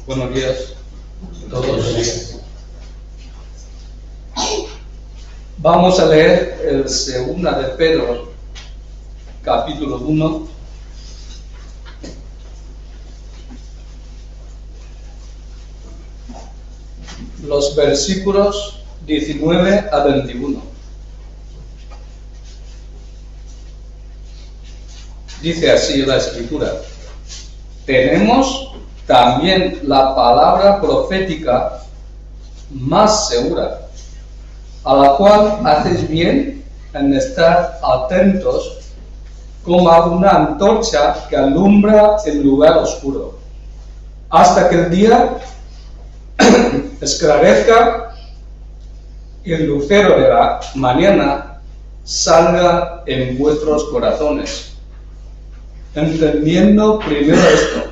Buenos días a todos. Vamos a leer el 2 de Pedro, capítulo 1. Los versículos 19 a 21. Dice así la Escritura: tenemos también la palabra profética más segura, a la cual hacéis bien en estar atentos como a una antorcha que alumbra el lugar oscuro, hasta que el día esclarezca y el lucero de la mañana salga en vuestros corazones, entendiendo primero esto,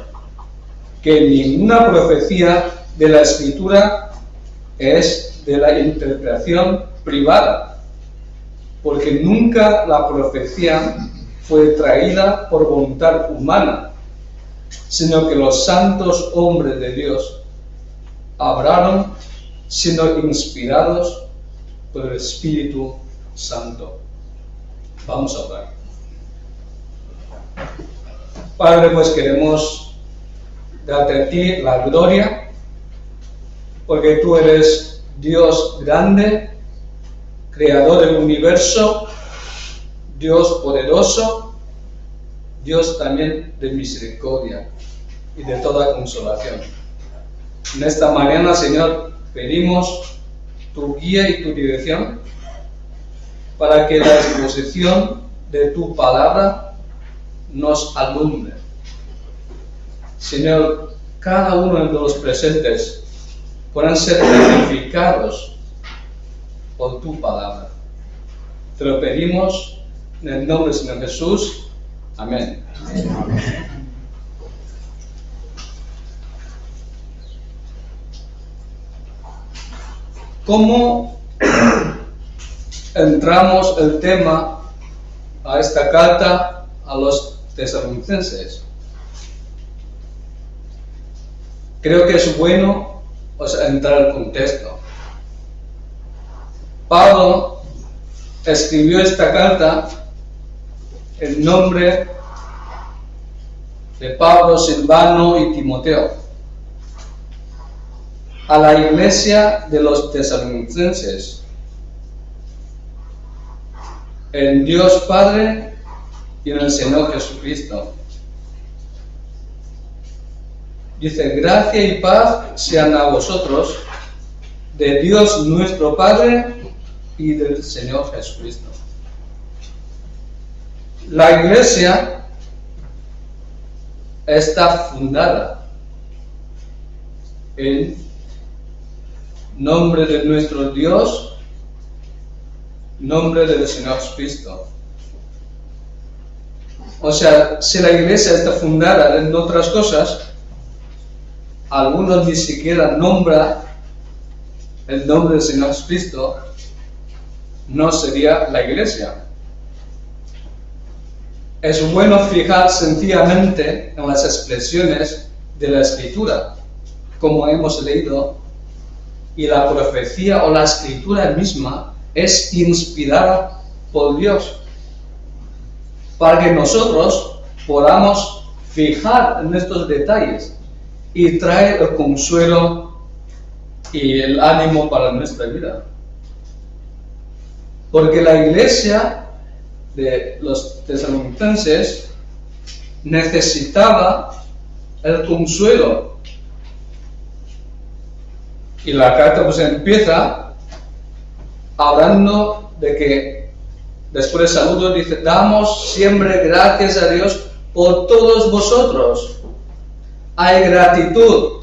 que ninguna profecía de la Escritura es de la interpretación privada, porque nunca la profecía fue traída por voluntad humana, sino que los santos hombres de Dios hablaron siendo inspirados por el Espíritu Santo. Vamos a orar. Padre, pues queremos darte a ti la gloria, porque tú eres Dios grande, creador del universo, Dios poderoso, Dios también de misericordia y de toda consolación. En esta mañana, Señor, pedimos tu guía y tu dirección para que la exposición de tu palabra nos alumbre. Señor, cada uno de los presentes puedan ser edificados por tu palabra. Te lo pedimos en el nombre del Señor Jesús. Amén. Amén. ¿Cómo entramos el tema a esta carta a los tesalonicenses? Creo que es bueno entrar al contexto. Pablo escribió esta carta en nombre de Pablo, Silvano y Timoteo a la iglesia de los tesalonicenses, en Dios Padre y en el Señor Jesucristo. Dice: gracia y paz sean a vosotros, de Dios nuestro Padre y del Señor Jesucristo. La iglesia está fundada en nombre de nuestro Dios, nombre del Señor Jesucristo. O sea, si la iglesia está fundada en otras cosas, algunos ni siquiera nombran el nombre del Señor Jesucristo, no sería la iglesia. Es bueno fijar sencillamente en las expresiones de la Escritura, como hemos leído, y la profecía o la Escritura misma es inspirada por Dios, para que nosotros podamos fijar en estos detalles y traer el consuelo y el ánimo para nuestra vida. Porque la iglesia de los tesalonicenses necesitaba el consuelo. Y la carta pues empieza hablando de que, después del saludo, dice: damos siempre gracias a Dios por todos vosotros. Hay gratitud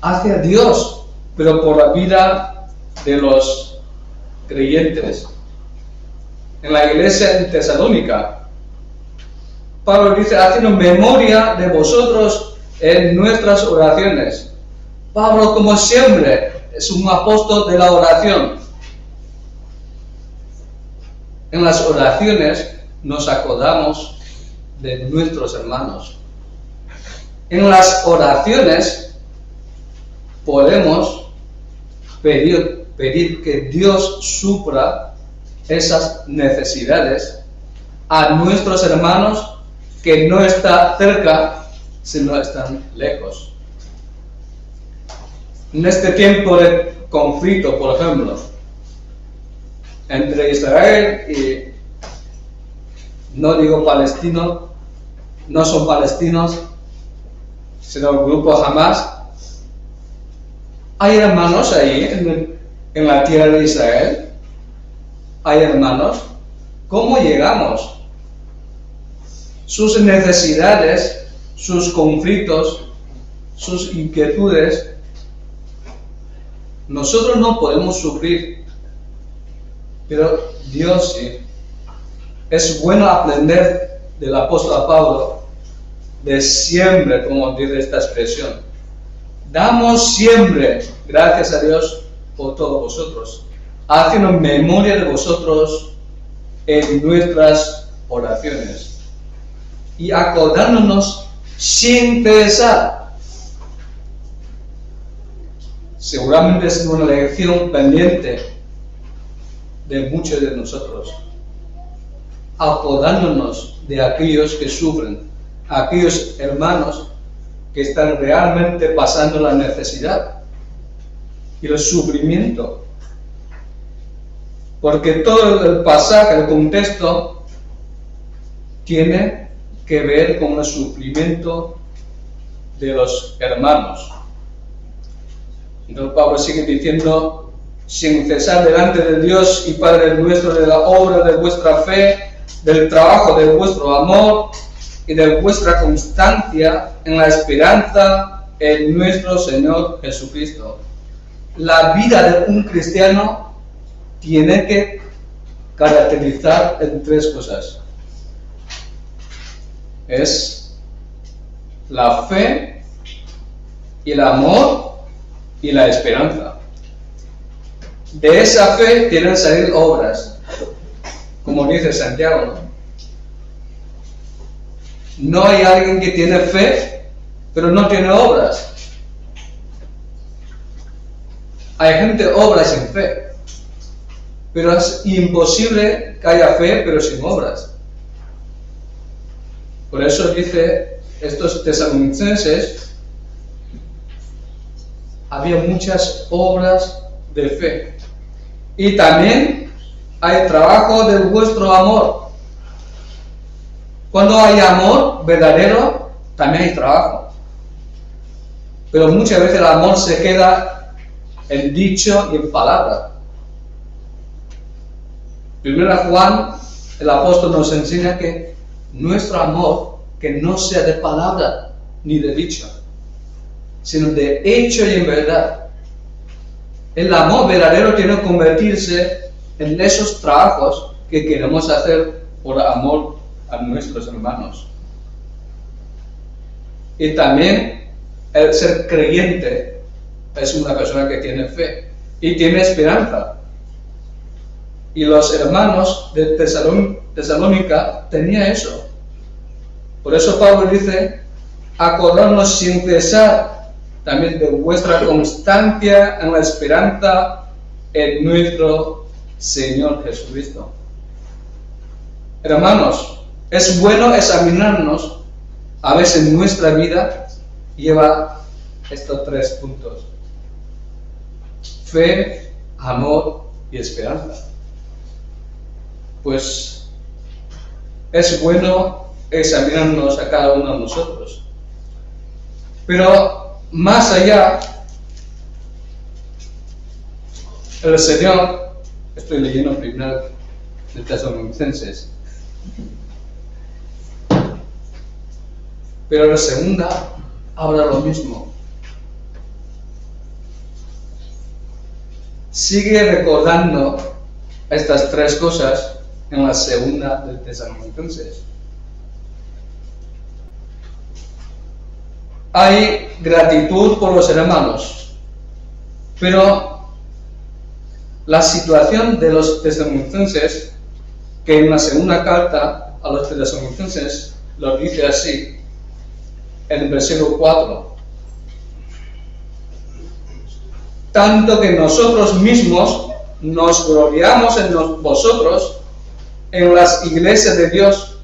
hacia Dios, pero por la vida de los creyentes. En la iglesia en Tesalónica, Pablo dice: haciendo memoria de vosotros en nuestras oraciones. Pablo, como siempre, es un apóstol de la oración. en las oraciones nos acordamos de nuestros hermanos. En las oraciones podemos pedir que Dios supla esas necesidades a nuestros hermanos que no están cerca, sino están lejos. En este tiempo de conflicto, por ejemplo, entre Israel y, no digo palestino, no son palestinos, sino el grupo Hamas, hay hermanos ahí en la tierra de Israel, hay hermanos. ¿Cómo llegamos? Sus necesidades, sus conflictos, sus inquietudes, nosotros no podemos sufrir, pero Dios sí. Es bueno aprender del apóstol Pablo de siempre, como dice esta expresión. Damos siempre gracias a Dios por todos vosotros, haciendo memoria de vosotros en nuestras oraciones y acordándonos sin cesar. Seguramente es una lección pendiente de muchos de nosotros, acordándonos de aquellos que sufren, aquellos hermanos que están realmente pasando la necesidad y el sufrimiento. Porque todo el pasaje, el contexto, tiene que ver con el sufrimiento de los hermanos. Entonces Pablo sigue diciendo, sin cesar delante de Dios y Padre nuestro, de la obra de vuestra fe, del trabajo de vuestro amor y de vuestra constancia en la esperanza en nuestro Señor Jesucristo. La vida de un cristiano tiene que caracterizar en tres cosas. Es la fe, y el amor y la esperanza. De esa fe tienen que salir obras, como dice Santiago, ¿no? No hay alguien que tiene fe, pero no tiene obras. Hay gente obra sin fe, pero es imposible que haya fe, pero sin obras. Por eso dice, estos tesalonicenses, había muchas obras de fe. Y también hay trabajo de vuestro amor. Cuando hay amor verdadero, también hay trabajo. Pero muchas veces el amor se queda en dicho y en palabra. Primero Juan, el apóstol, nos enseña que nuestro amor, que no sea de palabra ni de dicho, sino de hecho y en verdad. El amor verdadero tiene que convertirse en esos trabajos que queremos hacer por amor a nuestros hermanos. Y también el ser creyente es una persona que tiene fe y tiene esperanza. Y los hermanos de Tesalónica tenían eso. Por eso Pablo dice, acordarnos sin cesar también de vuestra constancia en la esperanza en nuestro Señor Jesucristo. Hermanos, es bueno examinarnos. A veces nuestra vida lleva estos tres puntos: fe, amor y esperanza. Pues es bueno examinarnos a cada uno de nosotros. Pero más allá, el Señor, estoy leyendo primero de Tesalonicenses, pero la segunda habla lo mismo. Sigue recordando estas tres cosas en la segunda de Tesalonicenses. Hay gratitud por los hermanos, pero la situación de los tesalonicenses que en la segunda carta a los tesalonicenses lo dice así, en el versículo 4. Tanto que nosotros mismos nos gloriamos en vosotros, en las iglesias de Dios,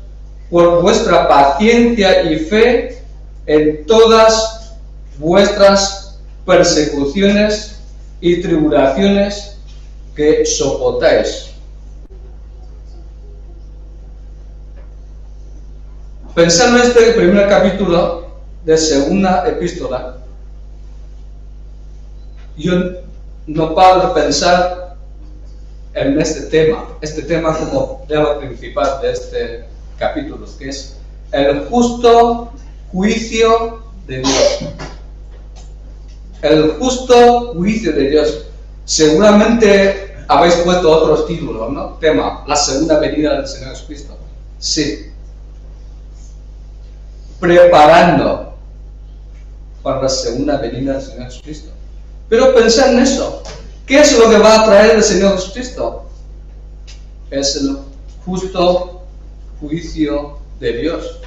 por vuestra paciencia y fe en todas vuestras persecuciones y tribulaciones que soportáis. Pensando en este primer capítulo de segunda epístola, yo no paro de pensar en este tema como tema principal de este capítulo, que es el justo juicio de Dios. El justo juicio de Dios. Seguramente habéis puesto otros títulos, ¿no? Tema, la segunda venida del Señor Jesucristo. Sí. Preparando para la segunda venida del Señor Jesucristo. Pero pensad en eso. ¿Qué es lo que va a traer el Señor Jesucristo? Es el justo juicio de Dios.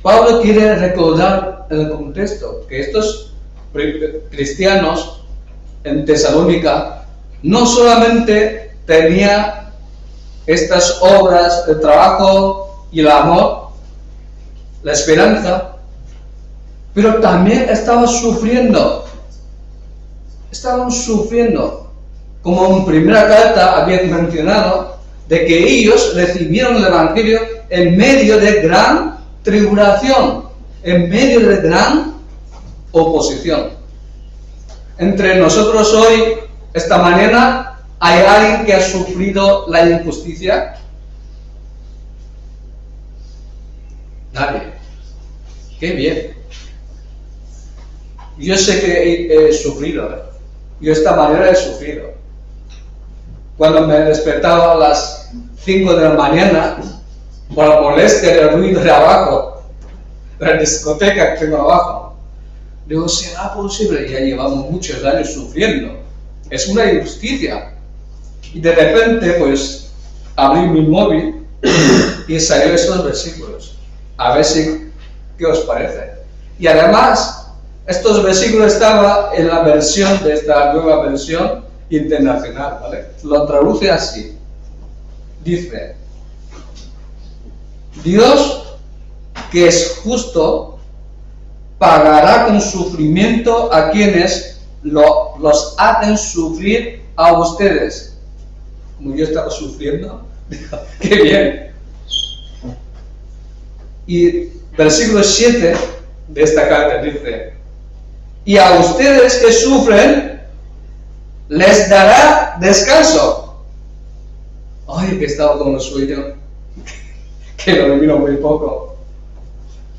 Pablo quiere recordar en el contexto que estos cristianos en Tesalónica no solamente tenían estas obras, el trabajo y el amor, la esperanza, pero también estaban sufriendo. Como en primera carta había mencionado, de que ellos recibieron el Evangelio en medio de gran tribulación, en medio de gran oposición. Entre nosotros hoy, esta mañana, ¿hay alguien que ha sufrido la injusticia? Nadie. Qué bien. Yo sé que he sufrido. Yo esta manera he sufrido. Cuando me despertaba a las 5 de la mañana, por la molestia del ruido de abajo, de la discoteca que tengo abajo, digo, ¿será posible? Ya llevamos muchos años sufriendo. Es una injusticia. Y de repente, pues, abrí mi móvil y salió estos versículos. A ver si, ¿qué os parece? Y además, estos versículos estaban en la versión de esta nueva versión internacional, ¿vale? Lo traduce así. Dice, Dios, que es justo, pagará con sufrimiento a quienes los hacen sufrir a ustedes. Como yo estaba sufriendo, ¡qué bien! Y versículo 7 de esta carta dice, y a ustedes que sufren, les dará descanso. Ay, que estaba con un sueño, que lo domino muy poco.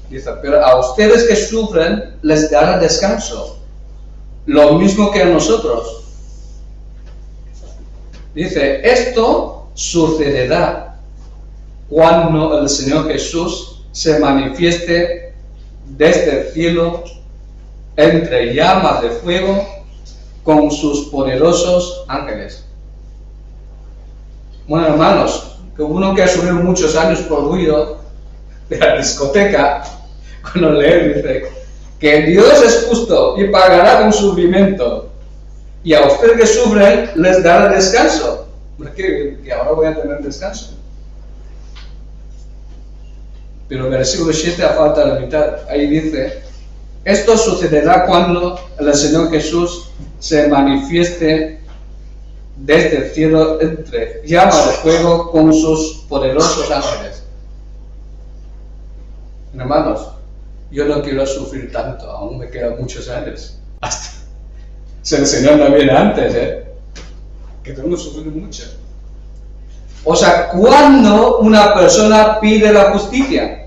Dice, pero a ustedes que sufren, les dará descanso. Lo mismo que a nosotros. Dice, esto sucederá cuando el Señor Jesús se manifieste desde el cielo entre llamas de fuego con sus poderosos ángeles. Bueno, hermanos, que uno que ha sufrido muchos años por ruido de la discoteca, cuando lee dice que Dios es justo y pagará con sufrimiento, y a ustedes que sufren les dará descanso. Que ahora voy a tener descanso. Pero el versículo 7 a falta de la mitad, ahí dice, esto sucederá cuando el Señor Jesús se manifieste desde el cielo entre llamas de fuego con sus poderosos ángeles. Hermanos, yo no quiero sufrir tanto, aún me quedan muchos años. Hasta si el Señor no viene antes, que tengo que sufrir mucho. O sea, ¿cuándo una persona pide la justicia?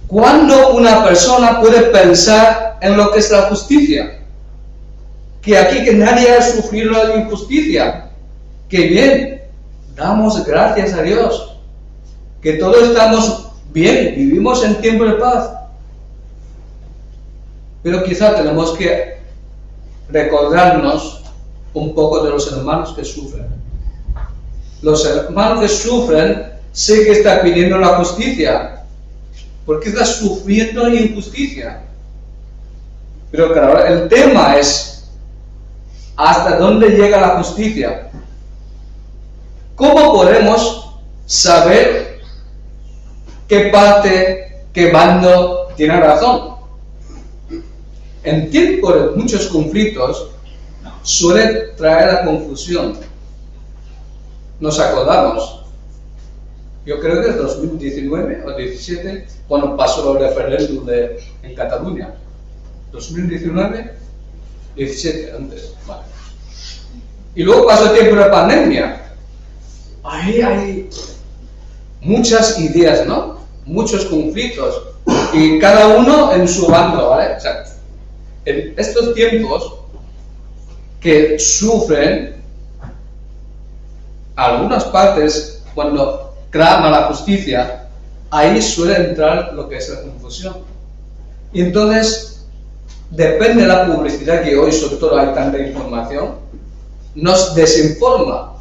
¿Cuándo una persona puede pensar en lo que es la justicia? Que aquí que nadie ha sufrido la injusticia. Que bien, damos gracias a Dios. Que todos estamos bien, vivimos en tiempo de paz. Pero quizá tenemos que recordarnos un poco de los hermanos que sufren. los hermanos que sufren, sé que está pidiendo la justicia, porque está sufriendo injusticia. Pero claro, el tema es, ¿hasta dónde llega la justicia? ¿Cómo podemos saber qué parte, qué bando tiene razón? En tiempo de muchos conflictos suele traer la confusión. Nos acordamos, yo creo que en 2019 o 2017, cuando pasó el referéndum en Cataluña. 2019, 17 antes. Vale. Y luego pasó el tiempo de pandemia. Ahí hay muchas ideas, ¿no? Muchos conflictos. Y cada uno en su bando, ¿vale? O sea, en estos tiempos que sufren algunas partes, cuando clama la justicia, ahí suele entrar lo que es la confusión. Y entonces, depende de la publicidad, que hoy sobre todo hay tanta información, nos desinforma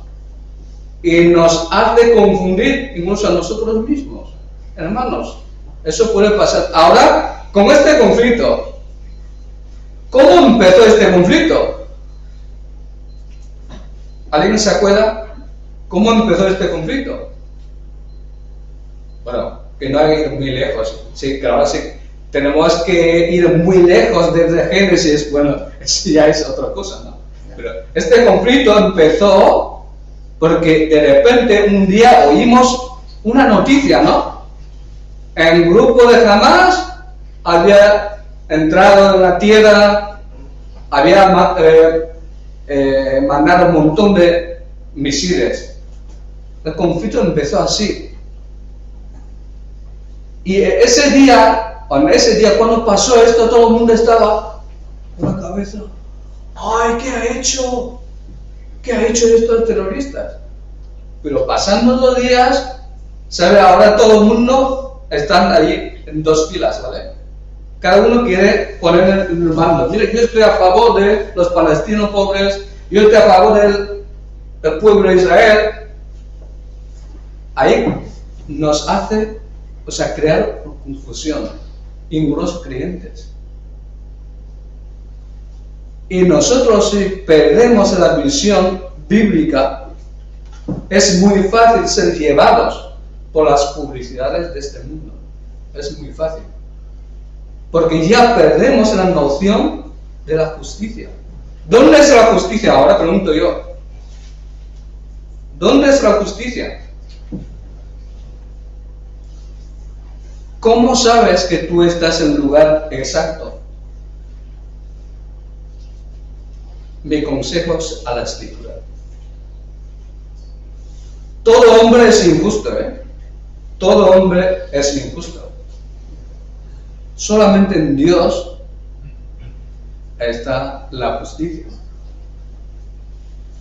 y nos hace confundir incluso a nosotros mismos. Hermanos, eso puede pasar. Ahora, con este conflicto, ¿cómo empezó este conflicto? ¿Alguien se acuerda cómo empezó este conflicto? Bueno, que no hay que ir muy lejos. Sí, claro, sí. Tenemos que ir muy lejos desde Génesis. Bueno, eso ya es otra cosa, ¿no? Pero este conflicto empezó porque de repente un día oímos una noticia, ¿no? El grupo de Hamas había entrado en la tierra, había mandado un montón de misiles. El conflicto empezó así. Y ese día cuando pasó esto, todo el mundo estaba con la cabeza. ¡Ay, qué ha hecho! ¿Qué ha hecho estos terroristas? Pero pasando los días, ¿sabe? Ahora todo el mundo está ahí en dos filas, ¿vale? Cada uno quiere poner el mando. Mire, yo estoy a favor de los palestinos pobres, yo estoy a favor del pueblo de Israel. Ahí nos hace, crear confusión, incluso creyentes. Y nosotros, si perdemos la visión bíblica, es muy fácil ser llevados por las publicidades de este mundo. Es muy fácil. Porque ya perdemos la noción de la justicia. ¿Dónde es la justicia? Ahora pregunto yo. ¿Dónde es la justicia? ¿Cómo sabes que tú estás en el lugar exacto? Mi consejo es a la Escritura. Todo hombre es injusto, ¿eh? Todo hombre es injusto. Solamente en Dios está la justicia.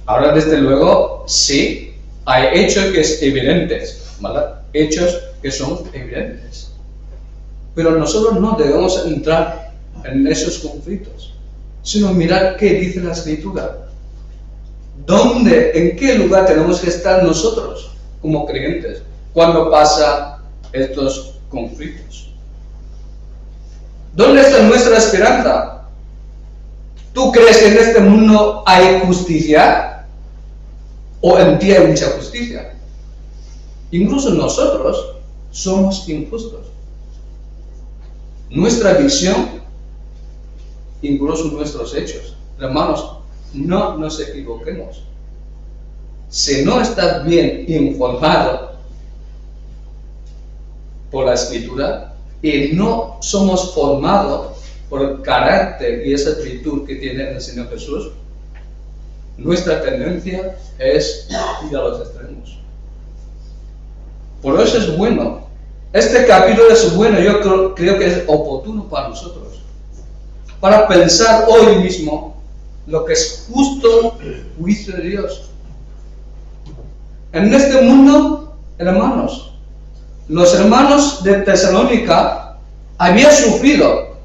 Ahora, desde luego, sí, hay hechos que son evidentes, ¿vale? Hechos que son evidentes. Pero nosotros no debemos entrar en esos conflictos, sino mirar qué dice la Escritura. ¿Dónde, en qué lugar tenemos que estar nosotros como creyentes cuando pasa estos conflictos? ¿Dónde está nuestra esperanza? ¿Tú crees que en este mundo hay justicia? ¿O en ti hay mucha justicia? Incluso nosotros somos injustos. Nuestra visión, incluso nuestros hechos. Hermanos, no nos equivoquemos. Si no estás bien informado por la Escritura y no somos formados por el carácter y esa actitud que tiene el Señor Jesús, nuestra tendencia es ir a los extremos. Por eso es bueno. Este capítulo es bueno, yo creo que es oportuno para nosotros. Para pensar hoy mismo lo que es justo juicio de Dios. En este mundo, hermanos, los hermanos de Tesalónica habían sufrido.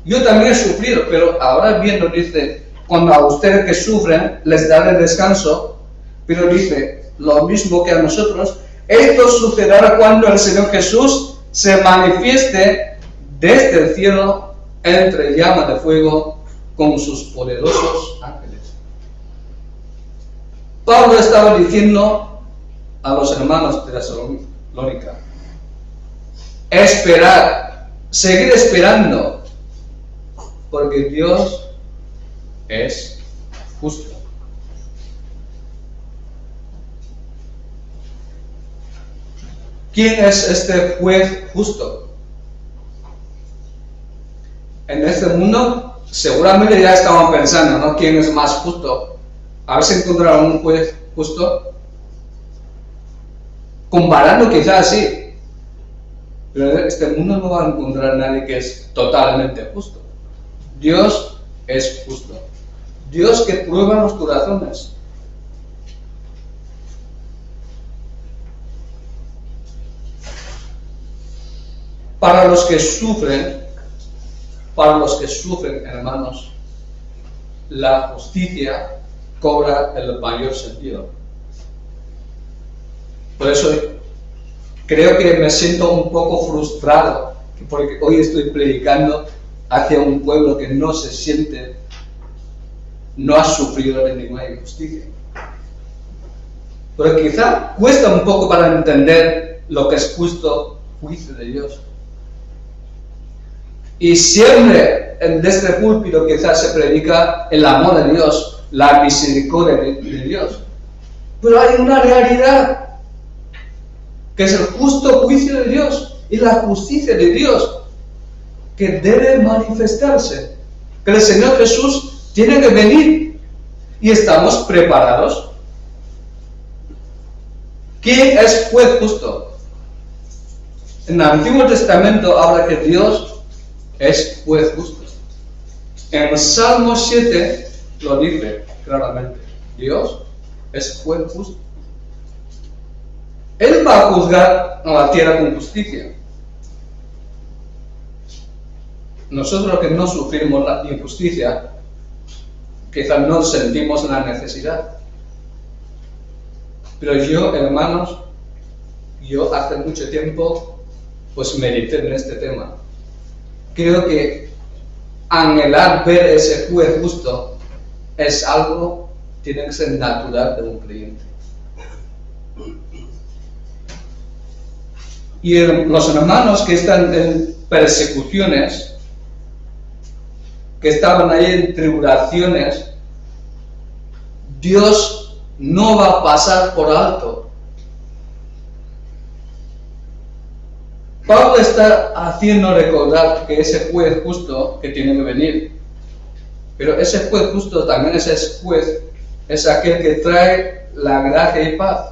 Yo también he sufrido, pero ahora viendo, dice, cuando a ustedes que sufren les daré descanso, Pero dice lo mismo que a nosotros. Esto sucederá cuando el Señor Jesús se manifieste desde el cielo entre llamas de fuego con sus poderosos ángeles. Pablo estaba diciendo a los hermanos de Tesalónica: esperar, seguir esperando, porque Dios es justo. ¿Quién es este juez justo? En este mundo seguramente ya estaban pensando, ¿no? ¿Quién es más justo? A ver si encontraron un juez justo. Comparando quizás sí, pero en este mundo no va a encontrar a nadie que es totalmente justo. Dios es justo. Dios que prueba los corazones. Para los que sufren, hermanos, la justicia cobra el mayor sentido. Por eso creo que me siento un poco frustrado, porque hoy estoy predicando hacia un pueblo que no se siente, no ha sufrido de ninguna injusticia. Pero quizá cuesta un poco para entender lo que es justo juicio de Dios. Y siempre desde el púlpito quizás se predica el amor de Dios, la misericordia de Dios. Pero hay una realidad, que es el justo juicio de Dios y la justicia de Dios, que debe manifestarse. Que el Señor Jesús tiene que venir y estamos preparados. ¿Quién es juez justo? En el Antiguo Testamento habla que Dios es juez justo. En el Salmo 7 lo dice claramente: Dios es juez justo. Él va a juzgar a la tierra con justicia. Nosotros que no sufrimos la injusticia, quizás no sentimos la necesidad. Pero yo, hermanos, hace mucho tiempo pues medité en este tema. Creo que anhelar ver ese juez justo es algo que tiene que ser natural de un creyente. Y los hermanos que están en persecuciones, que estaban ahí en tribulaciones, Dios no va a pasar por alto. Pablo está haciendo recordar que ese juez justo que tiene que venir, pero ese juez justo también ese juez es aquel que trae la gracia y paz.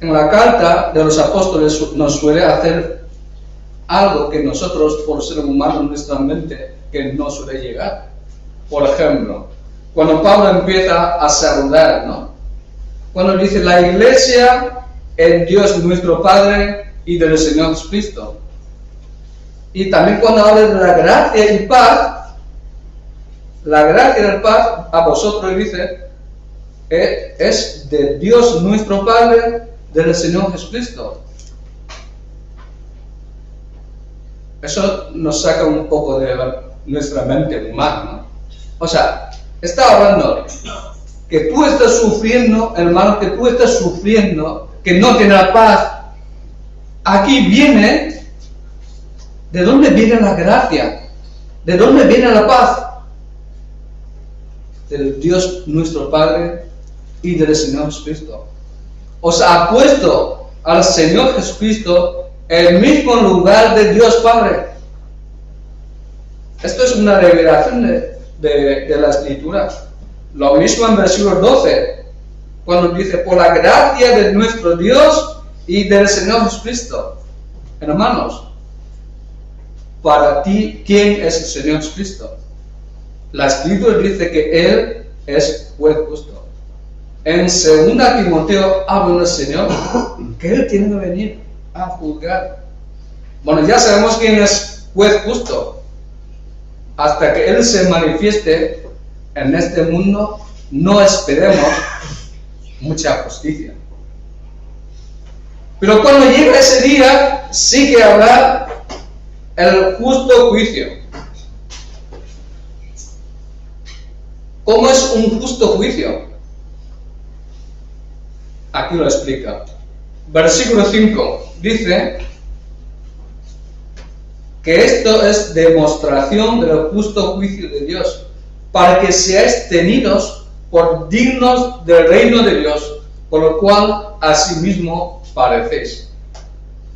En la carta de los apóstoles nos suele hacer algo que nosotros, por ser humanos, nuestra mente, que no suele llegar. Por ejemplo, cuando Pablo empieza a saludar, ¿no? Cuando dice la iglesia en Dios nuestro Padre y del Señor Jesucristo. Y también cuando habla de la gracia y paz, la gracia y paz a vosotros dice, es de Dios nuestro Padre, del Señor Jesucristo. Eso nos saca un poco de nuestra mente humana, ¿no? O sea, está hablando que tú estás sufriendo, hermano, que tú estás sufriendo, que no tienes la paz. Aquí viene, ¿de dónde viene la gracia? ¿De dónde viene la paz? Del Dios nuestro Padre y del Señor Jesucristo. Os ha puesto al Señor Jesucristo en el mismo lugar de Dios Padre. Esto es una revelación de la Escritura. Lo mismo en versículo 12, cuando dice, por la gracia de nuestro Dios y del Señor Jesucristo. Hermanos, para ti, ¿quién es el Señor Jesucristo? La Escritura dice que Él es juez justo. En 2 Timoteo habla del Señor que Él tiene que venir a juzgar. Bueno, ya sabemos quién es juez justo. Hasta que Él se manifieste en este mundo, no esperemos mucha justicia. Pero cuando llega ese día, sí que habrá el justo juicio. ¿Cómo es un justo juicio? Aquí lo explica. Versículo 5 dice que esto es demostración del justo juicio de Dios, para que seáis tenidos por dignos del reino de Dios, por lo cual asimismo parecéis.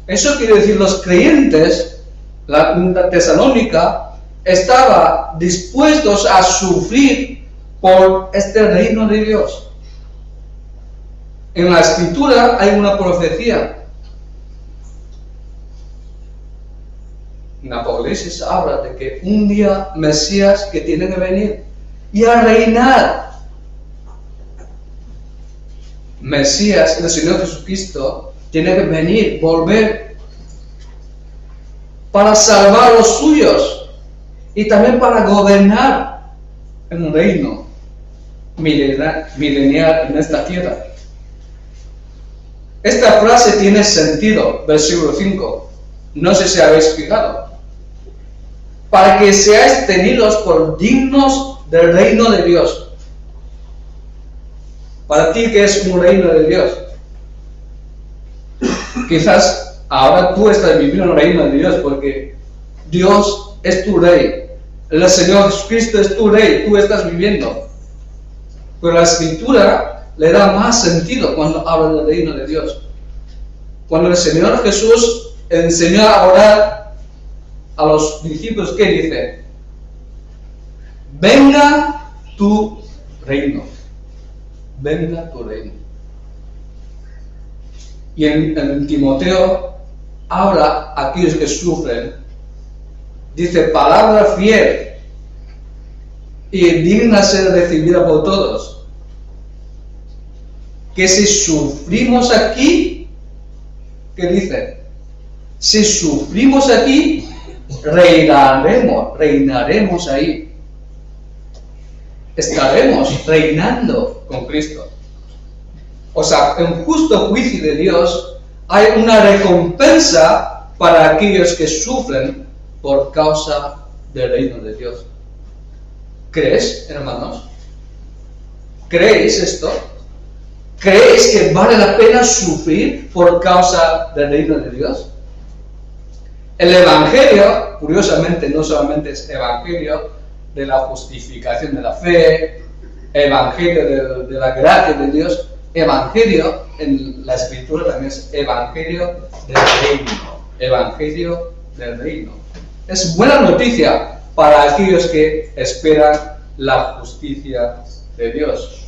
Eso quiere decir, los creyentes, la Tesalónica, estaba dispuestos a sufrir por este reino de Dios. En la Escritura hay una profecía. En Apocalipsis habla de que un día Mesías que tiene que venir y a reinar. Mesías, el Señor Jesucristo, tiene que venir, volver, para salvar a los suyos y también para gobernar en un reino milenial en esta tierra. Esta frase tiene sentido, versículo 5. No sé si habéis fijado. Para que seáis tenidos por dignos del reino de Dios. Para ti, ¿qué es un reino de Dios? Quizás ahora tú estás viviendo en el reino de Dios porque Dios es tu rey. El Señor Jesucristo es tu rey, tú estás viviendo. Pero la Escritura le da más sentido cuando habla del reino de Dios. Cuando el Señor Jesús enseñó a orar a los discípulos, ¿qué dice? Venga tu reino. Venga tu reino. Y en Timoteo habla a aquellos que sufren. Dice, palabra fiel y digna ser recibida por todos. Que si sufrimos aquí, ¿qué dice? Si sufrimos aquí, reinaremos ahí. Estaremos reinando con Cristo. O sea, en justo juicio de Dios hay una recompensa para aquellos que sufren por causa del reino de Dios. ¿Crees, hermanos? ¿Creéis esto? ¿Creéis que vale la pena sufrir por causa del reino de Dios? El Evangelio, curiosamente, no solamente es Evangelio de la justificación de la fe, Evangelio de la gracia de Dios, Evangelio en la Escritura también es Evangelio del reino. Evangelio del reino. Es buena noticia para aquellos que esperan la justicia de Dios.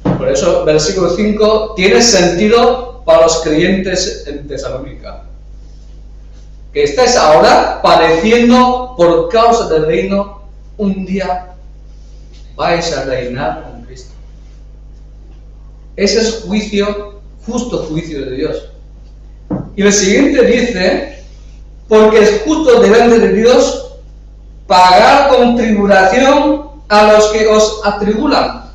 Por eso, versículo 5 tiene sentido para los creyentes en Tesalónica. Que estáis ahora padeciendo por causa del reino, un día vais a reinar con Cristo. Ese es juicio, justo juicio de Dios. Y el siguiente dice, porque es justo delante de Dios pagar con tribulación a los que os atribulan.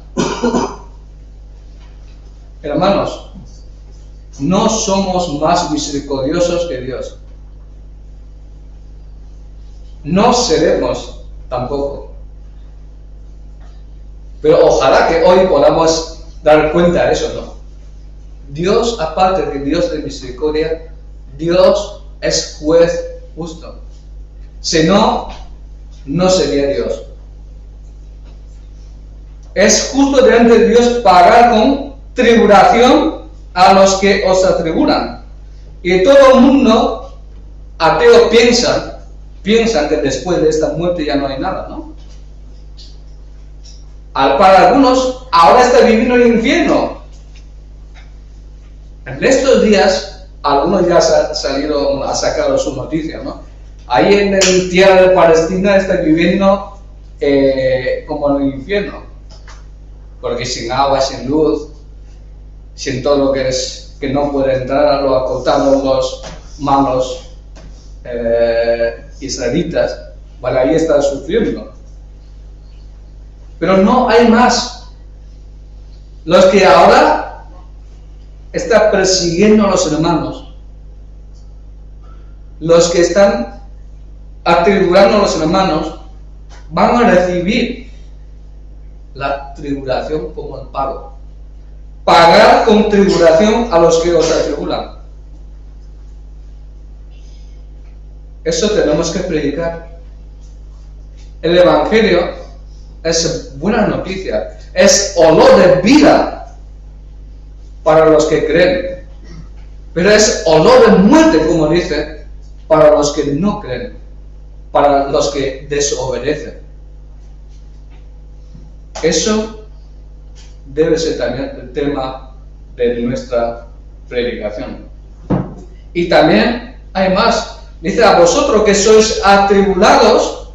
Hermanos, no somos más misericordiosos que Dios. No seremos tampoco. Pero ojalá que hoy podamos dar cuenta de eso, ¿no? Dios, aparte de Dios de misericordia, Dios es juez justo. Si no, no sería Dios. Es justo delante de Dios pagar con tribulación a los que os atribulan. Y todo el mundo ateo piensan que después de esta muerte ya no hay nada, ¿no? Para algunos, ahora está viviendo el infierno. En estos días, algunos ya han sacado su noticia, ¿no? Ahí en el tierra de Palestina está viviendo como en el infierno. Porque sin agua, sin luz, sin todo lo que no puede entrar, lo acotaron los malos israelitas, vale, ahí está sufriendo. Pero no hay más. Los que ahora están persiguiendo a los hermanos, los que están atribulando a los hermanos, van a recibir la tribulación como el pago. Pagar con tribulación a los que os atribulan. Eso tenemos que predicar. El Evangelio es buena noticia, es olor de vida para los que creen, pero es olor de muerte, como dice, para los que no creen, para los que desobedecen. Eso debe ser también el tema de nuestra predicación. Y también hay más. Dice, a vosotros que sois atribulados,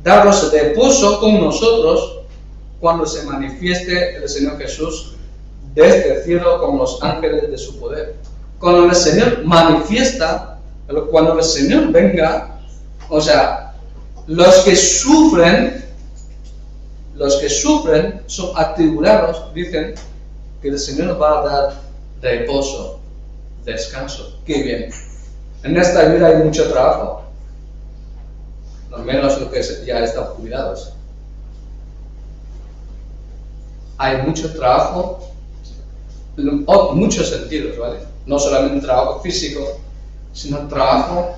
daros reposo con nosotros cuando se manifieste el Señor Jesús desde el cielo con los ángeles de su poder. Cuando el Señor manifiesta, cuando el Señor venga, o sea, los que sufren son atribulados, dicen que el Señor va a dar reposo, descanso. ¡Qué bien! En esta vida hay mucho trabajo, al menos los que ya están jubilados. Hay mucho trabajo, en muchos sentidos, ¿vale? No solamente trabajo físico, sino trabajo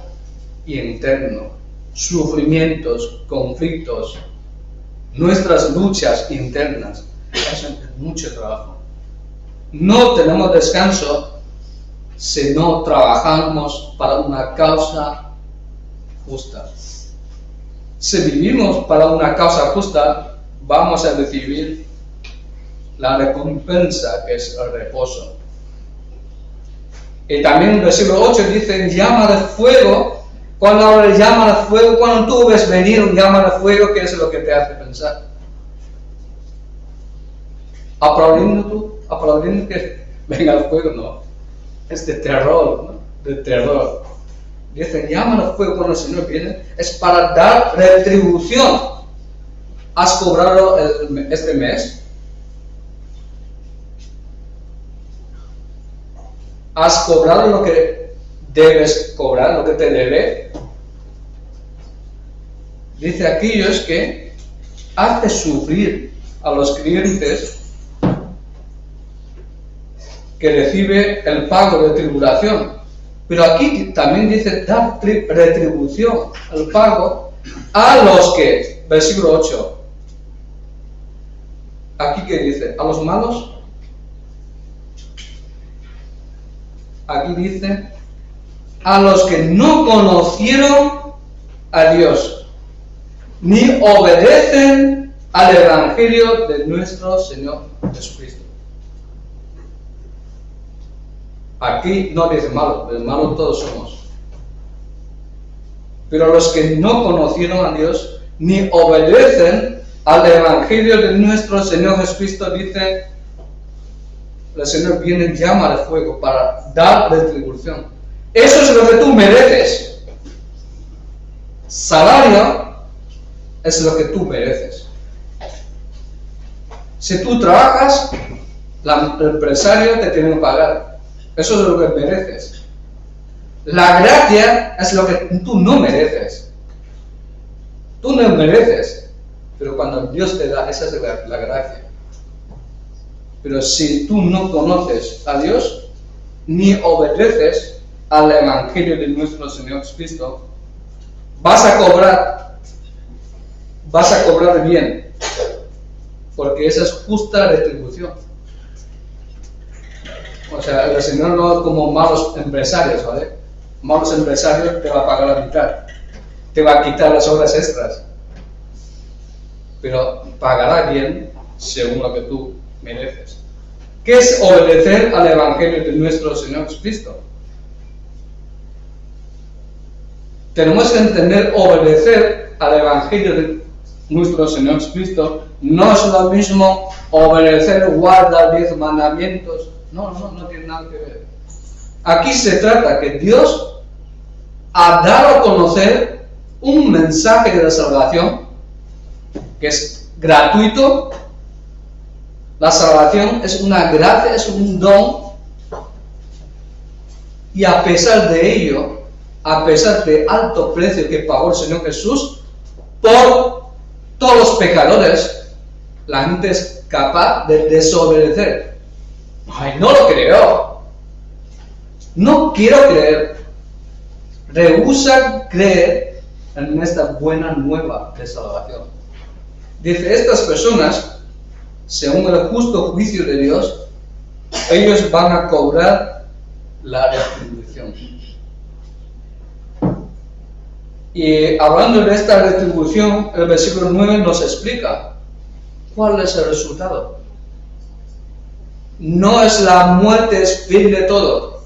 interno, sufrimientos, conflictos, nuestras luchas internas. Eso es mucho trabajo. No tenemos descanso si no trabajamos para una causa justa. Si vivimos para una causa justa, vamos a recibir la recompensa que es el reposo. Y también en el versículo 8 dice, llama de fuego. Cuando habla de llama de fuego, cuando tú ves venir un llama de fuego, ¿qué es lo que te hace pensar? Aplaudiendo que venga el fuego, no. Es de terror, ¿no? De terror. Dicen, llama de fuego cuando el Señor viene, es para dar retribución. ¿Has cobrado este mes? ¿Has cobrado lo que debes cobrar, lo que te debe? Dice aquellos que hace sufrir a los creyentes que recibe el pago de tribulación. Pero aquí también dice dar retribución, el pago, a los que, versículo 8, aquí que dice, a los malos. Aquí dice, a los que no conocieron a Dios, ni obedecen al Evangelio de nuestro Señor Jesucristo. Aquí no dice malo, el malo todos somos. Pero los que no conocieron a Dios, ni obedecen al Evangelio de nuestro Señor Jesucristo, dice, el Señor viene en llama de fuego para dar retribución. Eso es lo que tú mereces. Salario es lo que tú mereces. Si tú trabajas, el empresario te tiene que pagar. Eso es lo que mereces. La gracia es lo que tú no mereces. Tú no mereces. Pero cuando Dios te da, esa es la gracia. Pero si tú no conoces a Dios, ni obedeces al Evangelio de nuestro Señor Jesucristo, vas a cobrar bien, porque esa es justa retribución. O sea, el Señor no es como malos empresarios, ¿vale? Malos empresarios te va a pagar la mitad, te va a quitar las horas extras, pero pagará bien según lo que tú mereces. ¿Qué es obedecer al Evangelio de nuestro Señor Jesucristo? Tenemos que entender, obedecer al Evangelio de nuestro Señor Jesucristo no es lo mismo obedecer, guardar 10 mandamientos. No tiene nada que ver. Aquí se trata que Dios ha dado a conocer un mensaje de la salvación, que es gratuito. La salvación es una gracia, es un don. Y a pesar de ello, a pesar del alto precio que pagó el Señor Jesús por todos los pecadores, la gente es capaz de desobedecer. Ay, no lo creo. No quiero creer. Rehusan creer en esta buena nueva de salvación. Dice, estas personas, según el justo juicio de Dios, ellos van a cobrar la retribución. Y hablando de esta retribución, el versículo 9 nos explica cuál es el resultado. No es la muerte, es fin de todo.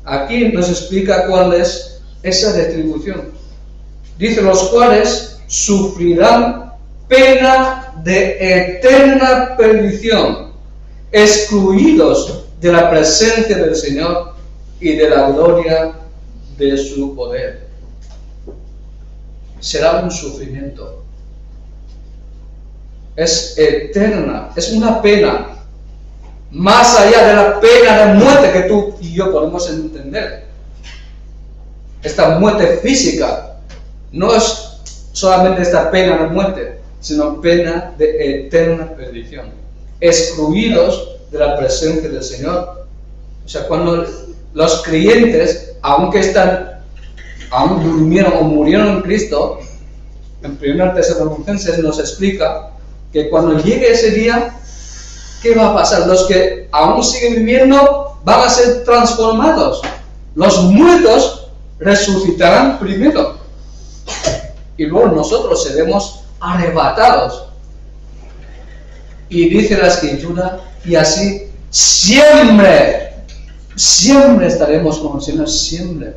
Aquí nos explica cuál es esa retribución. Dice, los cuales sufrirán pena de eterna perdición, excluidos de la presencia del Señor y de la gloria de su poder. Será un sufrimiento. Es eterna, es una pena, más allá de la pena de muerte que tú y yo podemos entender. Esta muerte física no es solamente esta pena de muerte, sino pena de eterna perdición, excluidos de la presencia del Señor. O sea, cuando los creyentes, aún durmieron o murieron en Cristo, en 1 Tesalonicenses nos explica que cuando llegue ese día, ¿qué va a pasar? Los que aún siguen viviendo van a ser transformados. Los muertos resucitarán primero. Y luego nosotros seremos arrebatados. Y dice la Escritura, y así siempre estaremos con el Señor, siempre.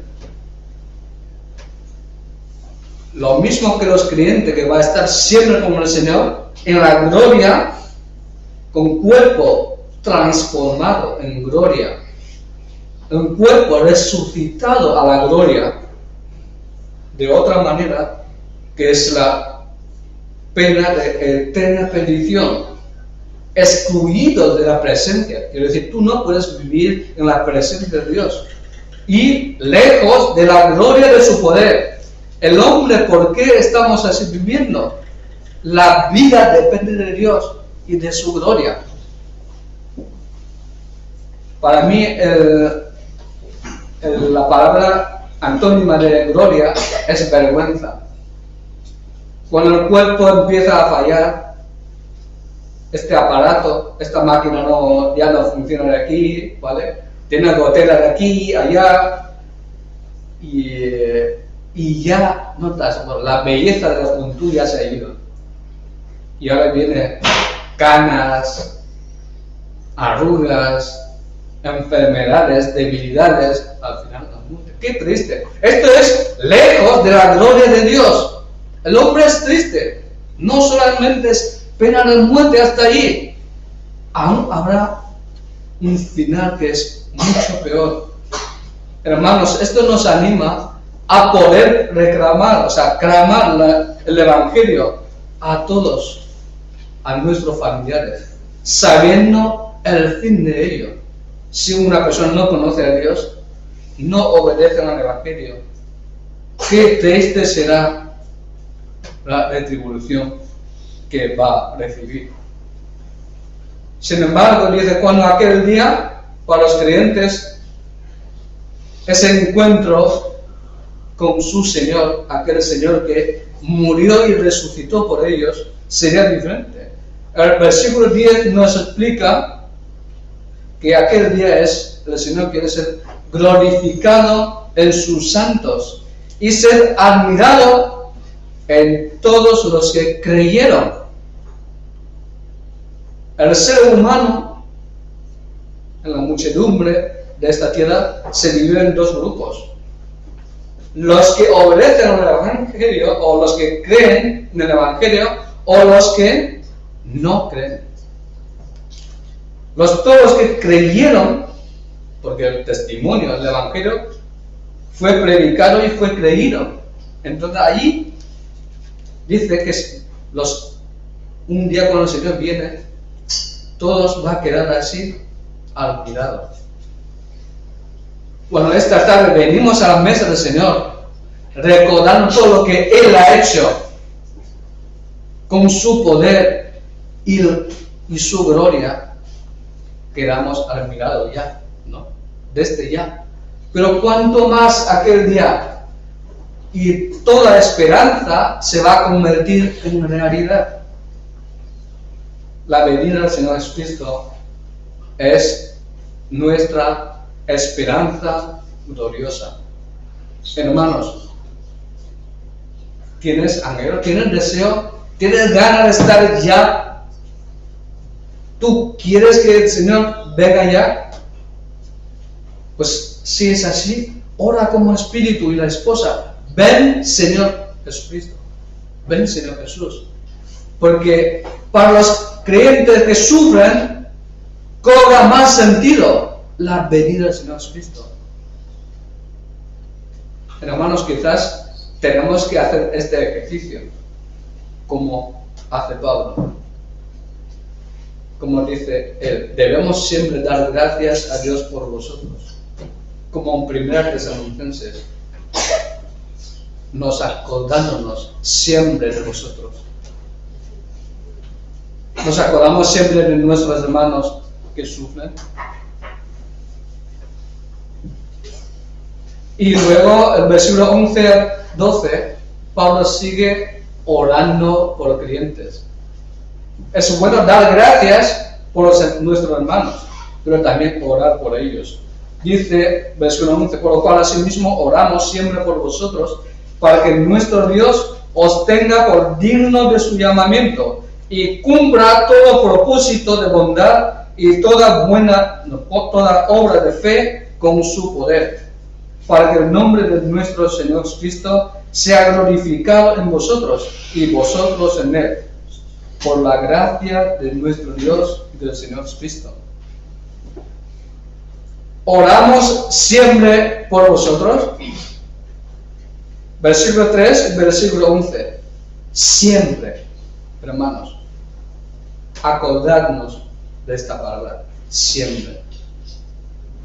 Lo mismo que los creyentes, que va a estar siempre con el Señor, en la gloria, con cuerpo transformado en gloria, un cuerpo resucitado a la gloria, de otra manera, que es la pena de eterna perdición, excluidos de la presencia. Quiero decir, tú no puedes vivir en la presencia de Dios y lejos de la gloria de su poder. El hombre, ¿por qué estamos así viviendo? La vida depende de Dios y de su gloria. Para mí, la palabra antónima de gloria es vergüenza. Cuando el cuerpo empieza a fallar, este aparato, esta máquina ya no funciona de aquí, ¿vale? Tiene goteras de aquí, allá, y ya notas, la belleza de la juventud ya se ha ido. Y ahora vienen canas, arrugas, enfermedades, debilidades, al final la muerte. ¡Qué triste! Esto es lejos de la gloria de Dios. El hombre es triste. No solamente es pena de muerte hasta allí. Aún habrá un final que es mucho peor. Hermanos, esto nos anima a poder reclamar, o sea, clamar el Evangelio a todos, a nuestros familiares, sabiendo el fin de ello. Si una persona no conoce a Dios, no obedece al Evangelio, qué triste será la retribución que va a recibir. Sin embargo, dice, cuando aquel día, para los creyentes, ese encuentro con su Señor, aquel Señor que murió y resucitó por ellos, sería diferente. El versículo 10 nos explica que aquel día el Señor quiere ser glorificado en sus santos y ser admirado en todos los que creyeron. El ser humano, en la muchedumbre de esta tierra, se divide en dos grupos. Los que obedecen al Evangelio, o los que creen en el Evangelio, o los que no creen. Todos los que creyeron, porque el testimonio del Evangelio fue predicado y fue creído. Entonces allí dice que los un día cuando el Señor viene, todos van a quedar así al mirado. Cuando esta tarde venimos a la mesa del Señor, recordando todo lo que Él ha hecho con su poder y su gloria, quedamos al mirado ya, ¿no? Desde ya. Pero cuanto más aquel día y toda esperanza se va a convertir en realidad. La venida del Señor Jesucristo es nuestra esperanza gloriosa. Hermanos, ¿tienes anhelo? ¿Tienes deseo? ¿Tienes ganas de estar ya? ¿Tú quieres que el Señor venga ya? Pues si es así, ora como espíritu y la esposa. Ven, Señor Jesucristo. Ven, Señor Jesús. Porque para los creyentes que sufren, cobra más sentido la venida del Señor Jesucristo. Hermanos, quizás tenemos que hacer este ejercicio, como hace Pablo. Como dice él, debemos siempre dar gracias a Dios por vosotros. Como en 1 Tesalonicenses, nos acordándonos siempre de vosotros. Nos acordamos siempre de nuestros hermanos que sufren. Y luego, el versículo 11 al 12, Pablo sigue orando por los creyentes. Es bueno dar gracias por nuestros hermanos, pero también orar por ellos. Dice, versículo 11, por lo cual asimismo oramos siempre por vosotros, para que nuestro Dios os tenga por digno de su llamamiento y cumpla todo propósito de bondad y toda obra de fe con su poder, para que el nombre de nuestro Señor Cristo sea glorificado en vosotros y vosotros en Él, por la gracia de nuestro Dios y del Señor Cristo. Oramos siempre por vosotros. Versículo 3 y versículo 11. Siempre, hermanos, acordarnos de esta palabra. Siempre.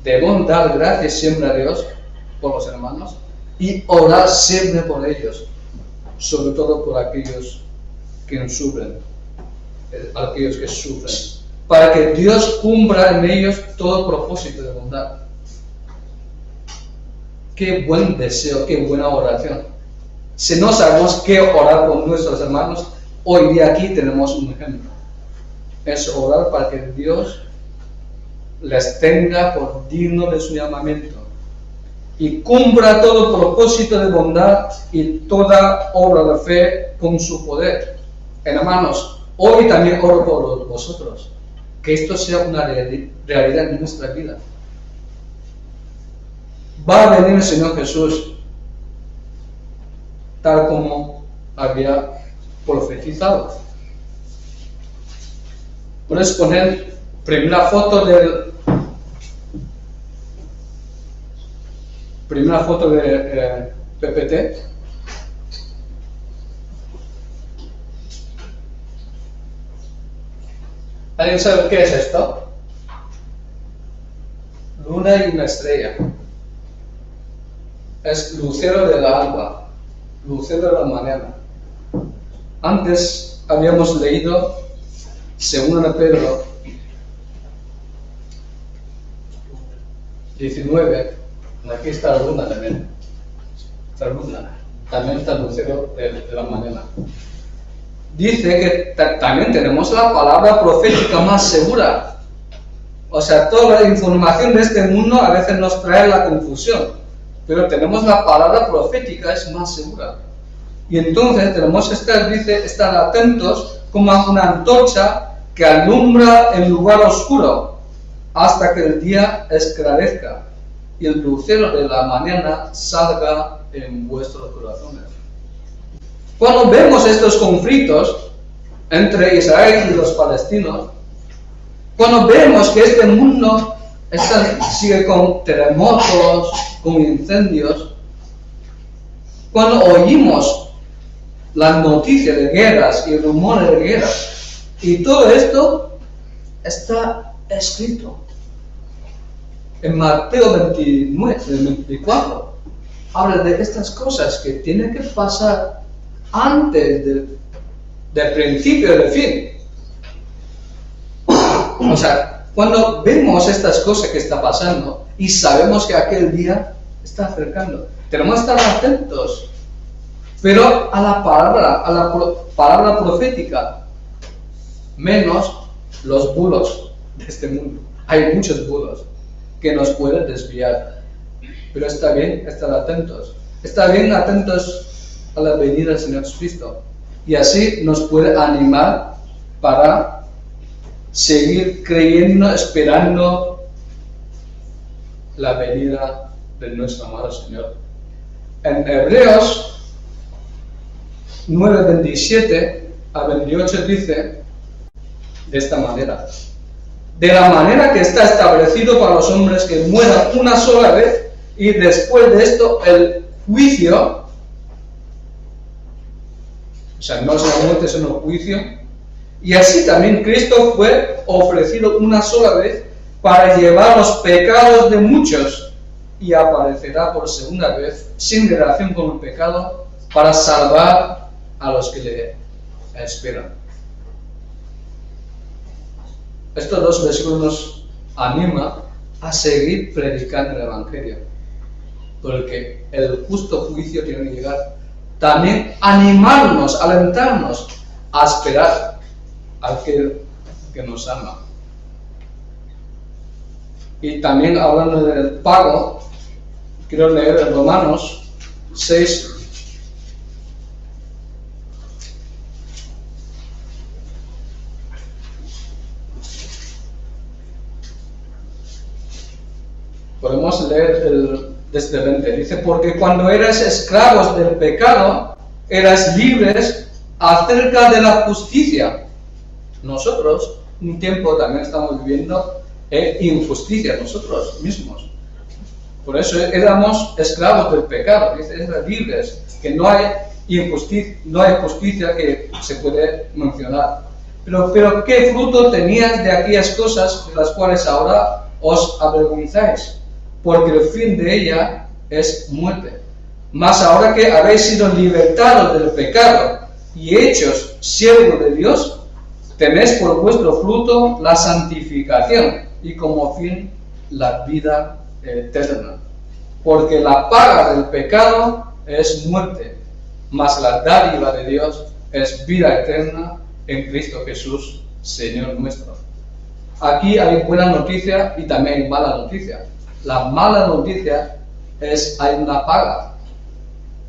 Debemos dar gracias siempre a Dios por los hermanos y orar siempre por ellos, sobre todo por aquellos que sufren, para que Dios cumpla en ellos todo propósito de bondad. Qué buen deseo, qué buena oración. Si no sabemos qué orar por nuestros hermanos, hoy día aquí tenemos un ejemplo. Es orar para que Dios les tenga por digno de su llamamiento y cumpla todo propósito de bondad y toda obra de fe con su poder. Hermanos, hoy también oro por vosotros, que esto sea una realidad en nuestra vida. Va a venir el Señor Jesús, tal como había profetizado. Puedes poner primera foto de PPT. ¿Alguien sabe qué es esto? Luna y una estrella. Es lucero del alba, lucero de la mañana. Antes habíamos leído, según Pedro 19, aquí está la luna también. También está el lucero de la mañana. Dice que también tenemos la palabra profética más segura. O sea, toda la información de este mundo a veces nos trae la confusión, pero tenemos la palabra profética, es más segura. Y entonces tenemos que estar atentos como a una antorcha que alumbra el lugar oscuro hasta que el día esclarezca y el lucero de la mañana salga en vuestros corazones. Cuando vemos estos conflictos entre Israel y los palestinos, cuando vemos que este mundo sigue con terremotos, con incendios, cuando oímos las noticias de guerras y rumores de guerras, Y todo esto está escrito. En Mateo 24 habla de estas cosas que tienen que pasar antes del principio y del fin. O sea, cuando vemos estas cosas que está pasando y sabemos que aquel día está acercando, tenemos que estar atentos, pero a la palabra profética, menos los bulos de este mundo. Hay muchos bulos que nos pueden desviar, pero está bien estar atentos. Está bien atentos a la venida del Señor Jesucristo, y así nos puede animar para seguir creyendo, esperando la venida de nuestro amado Señor. En Hebreos 9:27 a 28 dice de esta manera: de la manera que está establecido para los hombres que mueran una sola vez, y después de esto el juicio. O sea, no es la muerte, sino el juicio. Y así también Cristo fue ofrecido una sola vez para llevar los pecados de muchos, y aparecerá por segunda vez sin relación con el pecado para salvar a los que le esperan. Estos dos versículos nos animan a seguir predicando el Evangelio, porque el justo juicio tiene que llegar. También animarnos, alentarnos a esperar a aquel que nos ama. Y también hablando del pago, quiero leer en Romanos 6. Podemos leer desde 20. Dice: porque cuando eras esclavos del pecado, eras libres acerca de la justicia. Nosotros, un tiempo también estamos viviendo injusticia nosotros mismos. Por eso éramos esclavos del pecado. Dice: eran libres, que no hay injusticia, no hay justicia que se puede mencionar. Pero ¿qué fruto tenías de aquellas cosas de las cuales ahora os avergonzáis? Porque el fin de ella es muerte. Mas ahora que habéis sido libertados del pecado y hechos siervos de Dios, tenéis por vuestro fruto la santificación, y como fin la vida eterna. Porque la paga del pecado es muerte, mas la dádiva de Dios es vida eterna en Cristo Jesús, Señor nuestro. Aquí hay buena noticia y también hay mala noticia. La mala noticia es: hay una paga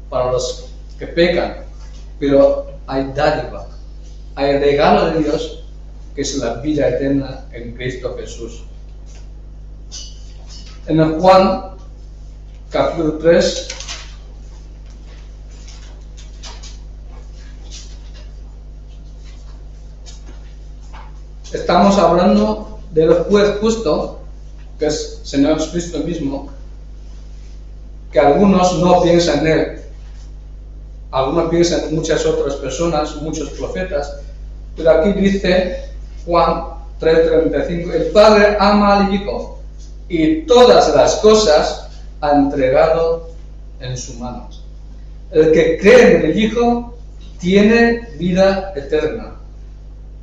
para los que pecan, pero hay dádiva, hay regalo de Dios, que es la vida eterna en Cristo Jesús. En el Juan capítulo 3 estamos hablando del juez justo, que es Señor Jesucristo mismo, que algunos no piensan en él, algunos piensan en muchas otras personas, muchos profetas, pero aquí dice Juan 3:35: el Padre ama al Hijo y todas las cosas ha entregado en sus manos. El que cree en el Hijo tiene vida eterna,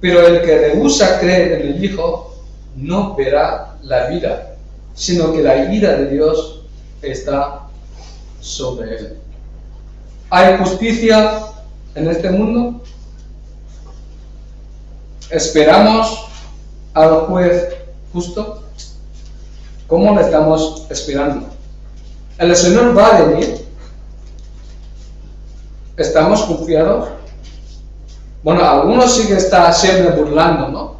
pero el que rehúsa creer en el Hijo no verá la vida, sino que la ira de Dios está sobre él. ¿Hay justicia en este mundo? ¿Esperamos al juez justo? ¿Cómo le estamos esperando? ¿El Señor va a venir? ¿Estamos confiados? Bueno, algunos sí que están siempre burlando, ¿no?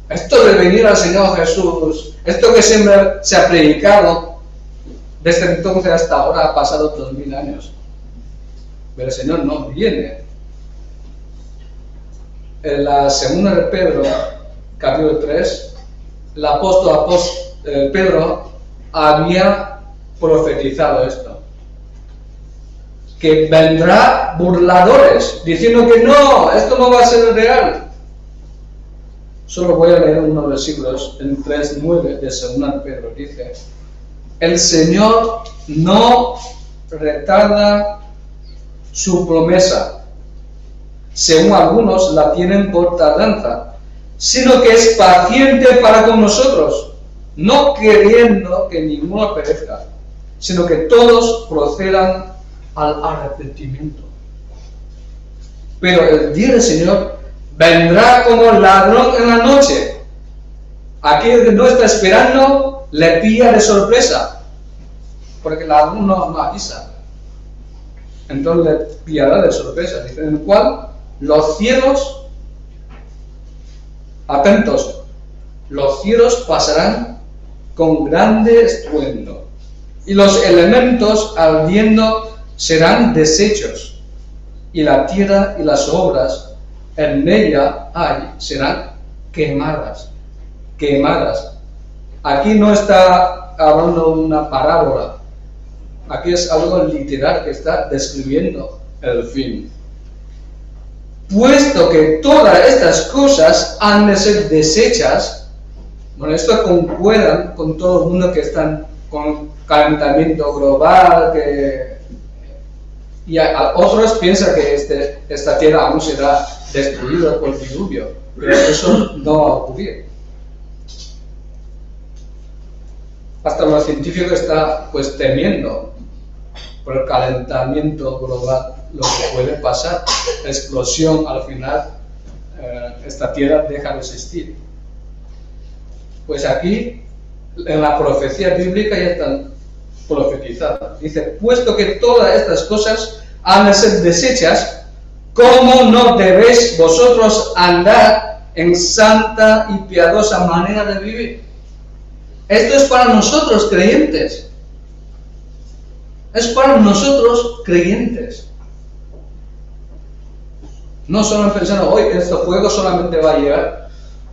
Esto de venir al Señor Jesús, esto que siempre se ha predicado, desde entonces hasta ahora ha pasado 2000 años. Pero el Señor no viene. En la segunda de Pedro, capítulo 3, el apóstol Pedro había profetizado esto: que vendrá burladores, diciendo que no, esto no va a ser real. Solo voy a leer unos versículos, en 3:9 de 2 Pedro dice: el Señor no retarda su promesa, según algunos la tienen por tardanza, sino que es paciente para con nosotros, no queriendo que ninguno perezca, sino que todos procedan al arrepentimiento. Pero el día del Señor vendrá como ladrón en la noche. Aquel que no está esperando le pilla de sorpresa, porque el ladrón no avisa. Entonces le pillará de sorpresa, dice, en el cual los cielos, atentos, los cielos pasarán con grande estruendo, y los elementos ardiendo serán deshechos, y la tierra y las obras en ella hay serán quemadas. Quemadas. Aquí no está hablando una parábola, aquí es algo literal que está describiendo el fin. Puesto que todas estas cosas han de ser deshechas, bueno, esto concuerda con todo el mundo que están con calentamiento global, y a otros piensan que esta tierra aún será destruida por el diluvio, pero eso no va a ocurrir. Hasta los científicos están pues temiendo por el calentamiento global, lo que puede pasar, explosión, al final esta tierra deja de existir. Pues aquí en la profecía bíblica ya están profetizadas. Dice, puesto que todas estas cosas han de ser deshechas, ¿cómo no debéis vosotros andar en santa y piadosa manera de vivir? Esto es para nosotros creyentes. Es para nosotros creyentes. No solo pensando, hoy este fuego solamente va a llegar,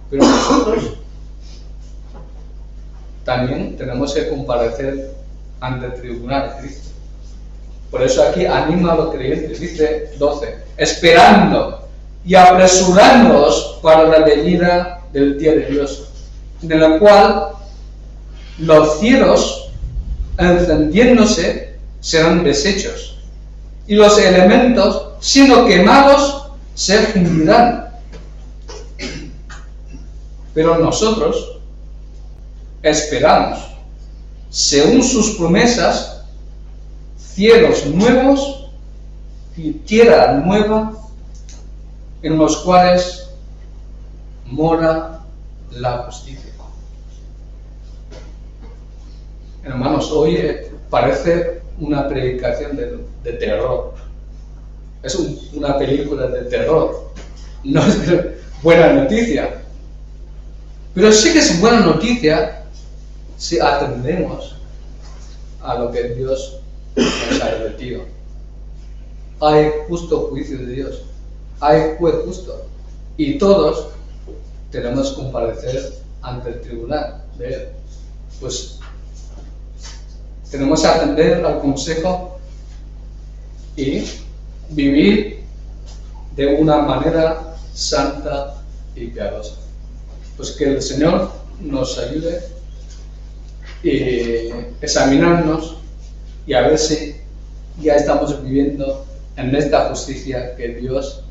pero nosotros también tenemos que comparecer ante el tribunal de Cristo. Por eso aquí anima a los creyentes, dice 12, esperando y apresurándoos para la venida del día de Dios, en el cual los cielos, encendiéndose, serán deshechos, y los elementos, siendo quemados, se fundirán. Pero nosotros esperamos, según sus promesas, cielos nuevos y tierra nueva, en los cuales mora la justicia. Hermanos, hoy parece una predicación de terror. Es una película de terror. No es buena noticia. Pero sí que es buena noticia si atendemos a lo que Dios nos ha advertido. Hay justo juicio de Dios. Hay juez justo. Y todos tenemos que comparecer ante el tribunal de Él. Pues tenemos que atender al consejo y vivir de una manera santa y piadosa. Pues que el Señor nos ayude y examinarnos y a ver si ya estamos viviendo en esta justicia que Dios